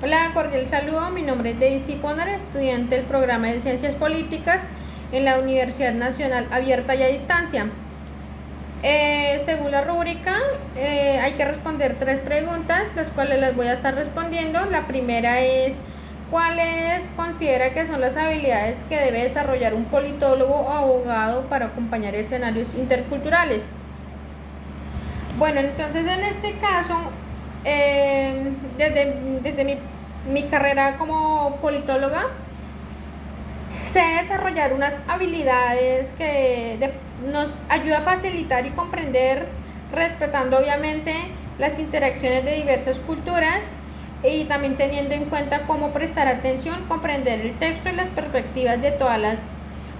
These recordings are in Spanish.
Hola, cordial saludo. Mi nombre es Daisy Ponar, estudiante del programa de Ciencias Políticas en la Universidad Nacional Abierta y a Distancia. Según la rúbrica, hay que responder 3 preguntas, las cuales las voy a estar respondiendo. La primera es: ¿cuáles considera que son las habilidades que debe desarrollar un politólogo o abogado para acompañar escenarios interculturales? Bueno, entonces en este caso, desde mi carrera como politóloga, sé desarrollar unas habilidades que nos ayuda a facilitar y comprender, respetando obviamente las interacciones de diversas culturas y también teniendo en cuenta cómo prestar atención, comprender el texto y las perspectivas de todas las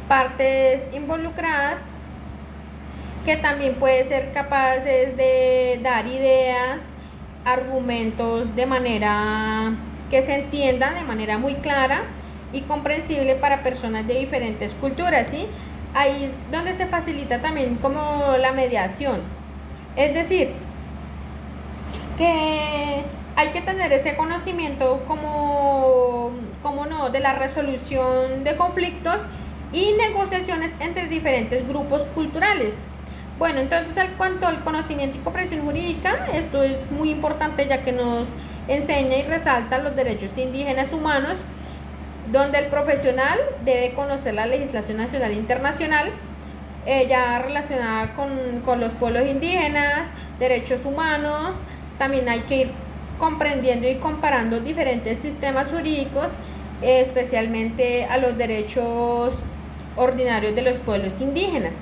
partes involucradas, que también puede ser capaces de dar ideas, argumentos de manera que se entienda de manera muy clara y comprensible para personas de diferentes culturas, ¿sí? Ahí es donde se facilita también como la mediación. Es decir, que hay que tener ese conocimiento como no, de la resolución de conflictos y negociaciones entre diferentes grupos culturales. Bueno, entonces en cuanto al conocimiento y comprensión jurídica, esto es muy importante ya que nos enseña y resalta los derechos indígenas humanos, donde el profesional debe conocer la legislación nacional e internacional, ya relacionada con los pueblos indígenas, derechos humanos. También hay que ir comprendiendo y comparando diferentes sistemas jurídicos, especialmente a los derechos ordinarios de los pueblos indígenas.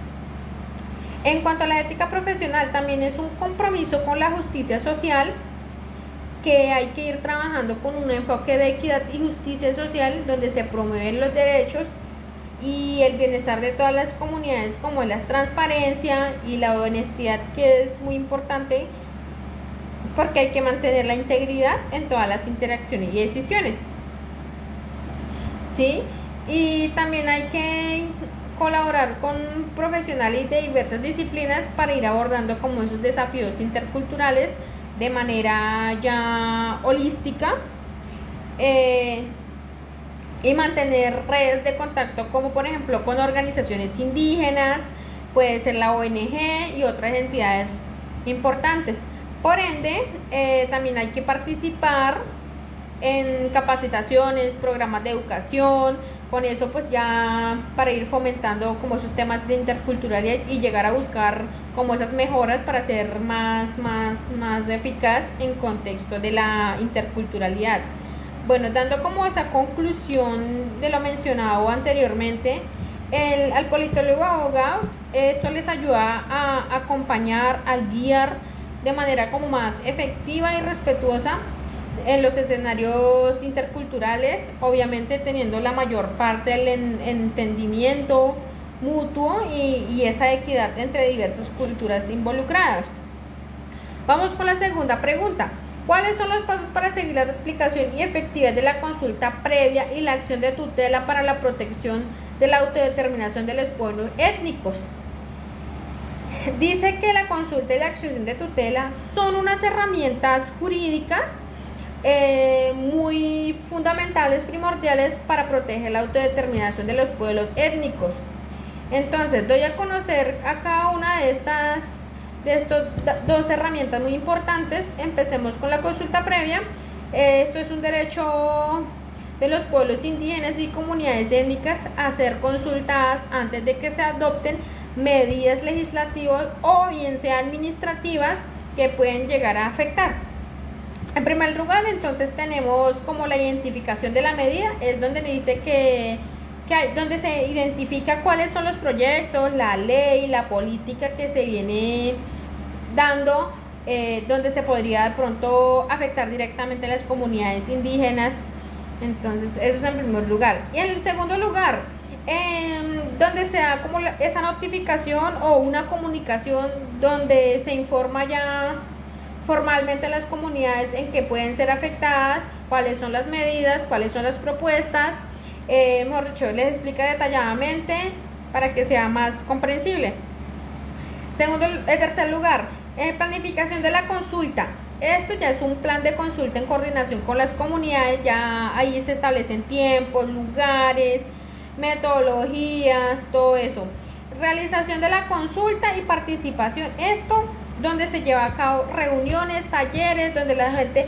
En cuanto a la ética profesional, también es un compromiso con la justicia social, que hay que ir trabajando con un enfoque de equidad y justicia social, donde se promueven los derechos y el bienestar de todas las comunidades, como la transparencia y la honestidad, que es muy importante porque hay que mantener la integridad en todas las interacciones y decisiones, ¿sí? Y también hay que colaborar con profesionales de diversas disciplinas para ir abordando como esos desafíos interculturales de manera ya holística, y mantener redes de contacto, como por ejemplo con organizaciones indígenas, puede ser la ONG y otras entidades importantes. Por ende, también hay que participar en capacitaciones, programas de educación, con eso pues ya para ir fomentando como esos temas de interculturalidad y llegar a buscar como esas mejoras para ser más eficaz en contexto de la interculturalidad. Bueno, dando como esa conclusión de lo mencionado anteriormente, al politólogo abogado, esto les ayuda a acompañar, a guiar de manera como más efectiva y respetuosa en los escenarios interculturales, obviamente teniendo la mayor parte del entendimiento mutuo y esa equidad entre diversas culturas involucradas. Vamos con la segunda pregunta. ¿Cuáles son los pasos para seguir la aplicación y efectividad de la consulta previa y la acción de tutela para la protección de la autodeterminación de los pueblos étnicos? Dice que la consulta y la acción de tutela son unas herramientas jurídicas muy fundamentales, primordiales para proteger la autodeterminación de los pueblos étnicos. Entonces, doy a conocer a cada una de estas dos herramientas muy importantes. Empecemos con la consulta previa. Esto es un derecho de los pueblos indígenas y comunidades étnicas a ser consultadas antes de que se adopten medidas legislativas o bien sean administrativas que pueden llegar a afectar. En primer lugar, entonces tenemos como la identificación de la medida, es donde dice donde se identifica cuáles son los proyectos, la ley, la política que se viene dando, donde se podría de pronto afectar directamente a las comunidades indígenas. Entonces, eso es en primer lugar. Y en el segundo lugar, donde se da como esa notificación o una comunicación donde se informa ya formalmente a las comunidades en que pueden ser afectadas, cuáles son las medidas, cuáles son las propuestas, mejor dicho, les explica detalladamente para que sea más comprensible. Tercer lugar, planificación de la consulta. Esto ya es un plan de consulta en coordinación con las comunidades, ya ahí se establecen tiempos, lugares, metodologías, todo eso. Realización de la consulta y participación, esto donde se lleva a cabo reuniones, talleres, donde la gente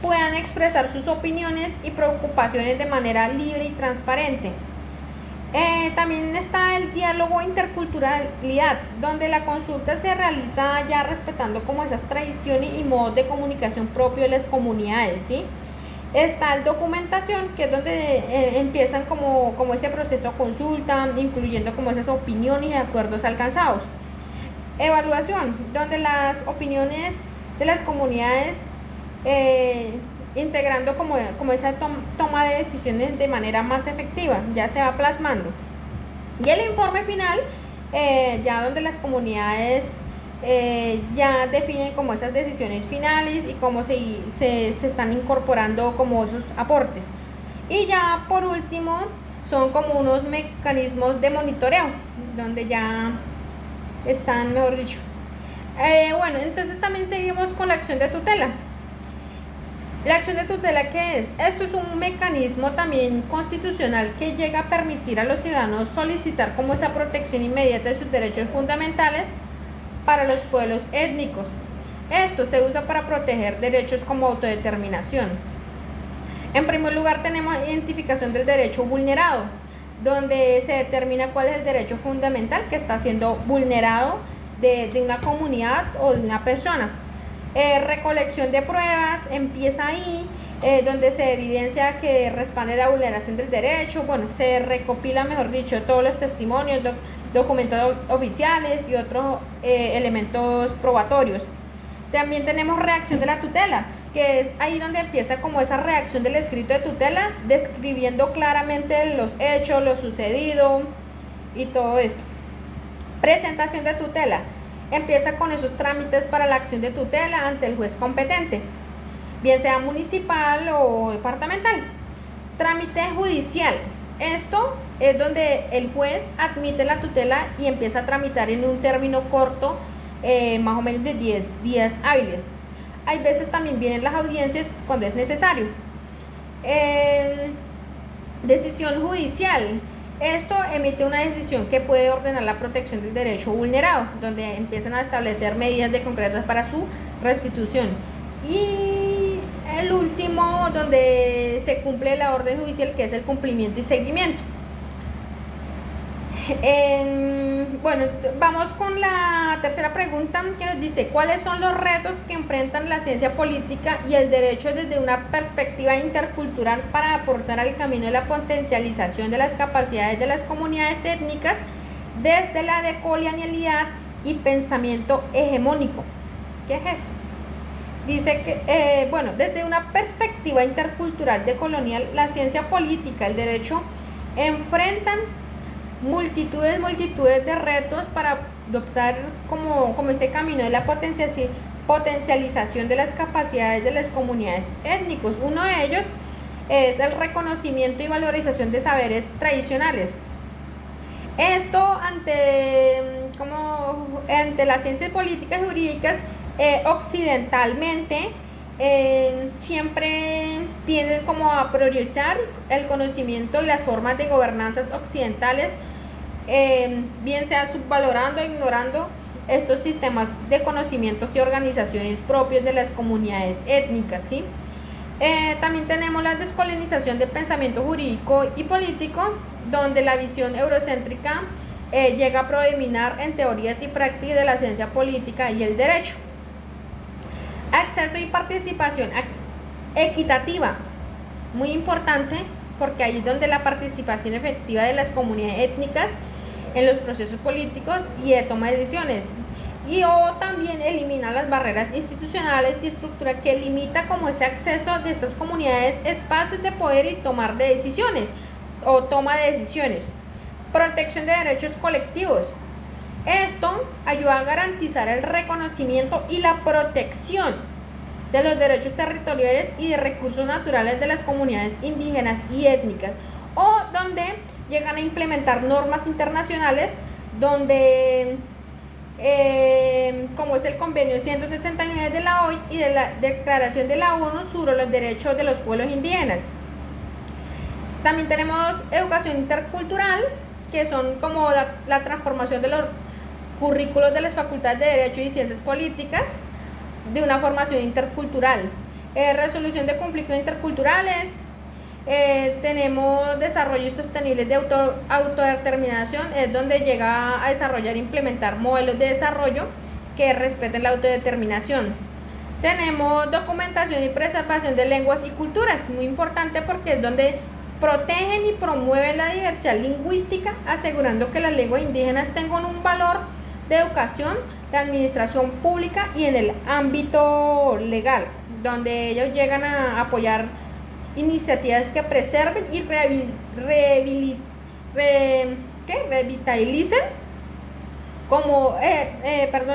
puedan expresar sus opiniones y preocupaciones de manera libre y transparente. También está el diálogo interculturalidad, donde la consulta se realiza ya respetando como esas tradiciones y modos de comunicación propios de las comunidades, ¿sí? Está el documentación, que es donde empiezan como ese proceso de consulta, incluyendo como esas opiniones y acuerdos alcanzados. Evaluación, donde las opiniones de las comunidades integrando como esa toma de decisiones de manera más efectiva, ya se va plasmando. Y el informe final, ya donde las comunidades ya definen como esas decisiones finales y cómo se están incorporando como esos aportes. Y ya por último son como unos mecanismos de monitoreo, donde ya están, mejor dicho. Bueno, entonces también seguimos con la acción de tutela. La acción de tutela, ¿qué es? Esto es un mecanismo también constitucional que llega a permitir a los ciudadanos solicitar como esa protección inmediata de sus derechos fundamentales para los pueblos étnicos. Esto se usa para proteger derechos como autodeterminación. En primer lugar tenemos identificación del derecho vulnerado, donde se determina cuál es el derecho fundamental que está siendo vulnerado de una comunidad o de una persona. Recolección de pruebas, empieza ahí, donde se evidencia que respalde la vulneración del derecho. Bueno, se recopila, mejor dicho, todos los testimonios, documentos oficiales y otros elementos probatorios. También tenemos reacción de la tutela, que es ahí donde empieza como esa reacción del escrito de tutela, describiendo claramente los hechos, lo sucedido y todo esto. Presentación de tutela. Empieza con esos trámites para la acción de tutela ante el juez competente, bien sea municipal o departamental. Trámite judicial. Esto es donde el juez admite la tutela y empieza a tramitar en un término corto, más o menos de 10 días hábiles. Hay veces también vienen las audiencias cuando es necesario. Decisión judicial. Esto emite una decisión que puede ordenar la protección del derecho vulnerado, donde empiezan a establecer medidas concretas para su restitución. Y el último, donde se cumple la orden judicial, que es el cumplimiento y seguimiento. Bueno, vamos con la tercera pregunta, que nos dice: ¿cuáles son los retos que enfrentan la ciencia política y el derecho desde una perspectiva intercultural para aportar al camino de la potencialización de las capacidades de las comunidades étnicas desde la decolonialidad y pensamiento hegemónico? ¿Qué es esto? Dice que, bueno, desde una perspectiva intercultural decolonial, la ciencia política y el derecho enfrentan multitudes de retos para adoptar como ese camino de la potencialización de las capacidades de las comunidades étnicos. Uno de ellos es el reconocimiento y valorización de saberes tradicionales. Esto ante las ciencias políticas y jurídicas occidentalmente siempre tienden como a priorizar el conocimiento y las formas de gobernanzas occidentales, bien sea subvalorando o ignorando estos sistemas de conocimientos y organizaciones propios de las comunidades étnicas, ¿sí? También tenemos la descolonización del pensamiento jurídico y político, donde la visión eurocéntrica llega a predominar en teorías y prácticas de la ciencia política y el derecho. Acceso y participación equitativa, muy importante, porque ahí es donde la participación efectiva de las comunidades étnicas en los procesos políticos y de toma de decisiones, o también eliminar las barreras institucionales y estructura que limita como ese acceso de estas comunidades, espacios de poder y tomar de decisiones o toma de decisiones. Protección de derechos colectivos. Esto ayuda a garantizar el reconocimiento y la protección de los derechos territoriales y de recursos naturales de las comunidades indígenas y étnicas, o donde llegan a implementar normas internacionales donde como es el convenio 169 de la OIT y de la Declaración de la ONU sobre los derechos de los pueblos indígenas. También tenemos educación intercultural, que son como la transformación de los currículos de las facultades de Derecho y Ciencias Políticas de una formación intercultural. Resolución de conflictos interculturales. Tenemos desarrollo sostenible de autodeterminación, es donde llega a desarrollar e implementar modelos de desarrollo que respeten la autodeterminación. Tenemos documentación y preservación de lenguas y culturas, muy importante porque es donde protegen y promueven la diversidad lingüística, asegurando que las lenguas indígenas tengan un valor de educación, de administración pública y en el ámbito legal, donde ellos llegan a apoyar iniciativas que preserven y revitalicen como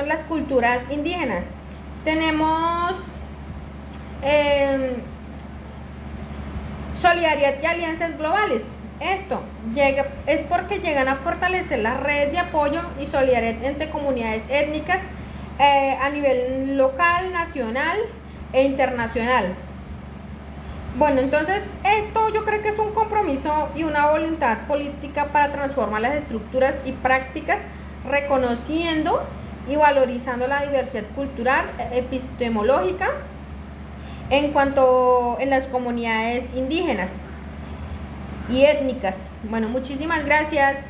las culturas indígenas. Tenemos solidaridad y alianzas globales. Esto es porque llegan a fortalecer las redes de apoyo y solidaridad entre comunidades étnicas a nivel local, nacional e internacional. Bueno, entonces esto yo creo que es un compromiso y una voluntad política para transformar las estructuras y prácticas, reconociendo y valorizando la diversidad cultural, epistemológica en las comunidades indígenas y étnicas. Bueno, muchísimas gracias.